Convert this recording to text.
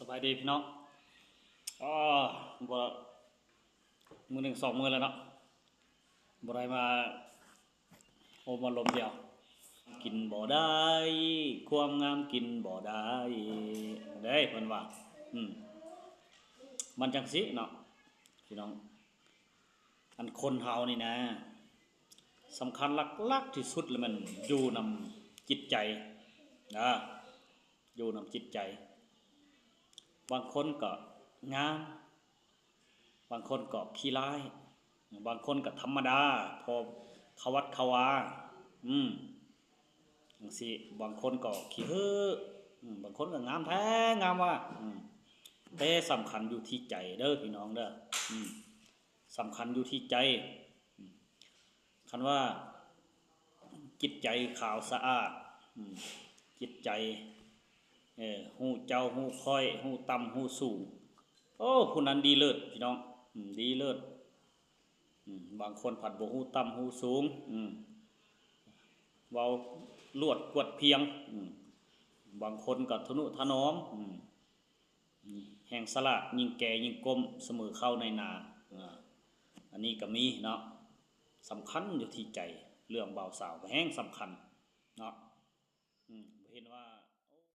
สบายดีพี่น้องอ๋อบ่มือหนึ่งสองมือแล้วเนาะบ่ได้มาโอมาลมเดียวกินบ่ได้ความงามกินบ่ได้เด้เพิ่นว่าอืมมันจังสิเนาะพี่น้องอันคนเฮานี่นะสำคัญหลักๆที่สุดเลยมันอยู่นำจิตใจนะอยู่นำจิตใจบางคนก็งาม บางคนก็ขี้ร้าย บางคนก็ธรรมดาพอเขาวัดเขาวาอืมจังซี่บางคนก็ขี้เฮ้อบางคนก็งามแท้งามว่าแต่สำคัญอยู่ที่ใจเด้อพี่น้องเด้อสำคัญอยู่ที่ใจคันว่าจิตใจขาวสะอาดจิตใจฮู้เจ้าฮู้ค่อยฮู้ต่ำฮู้สูงโอ้ผู้นั้นดีเลิศพี่น้องดีเลิศบางคนผัดบ่ฮู้ต่ำฮู้สูงเว้าลวดกวดเพียงบางคนก็ทนุถนอมแห่งสละยิ่งแก่ยิ่งก้มเสมอเข้าในนาอันนี้ก็มีเนาะสำคัญอยู่ที่ใจเรื่องบ่าวสาวก็แห่งสำคัญเนาะเห็นว่า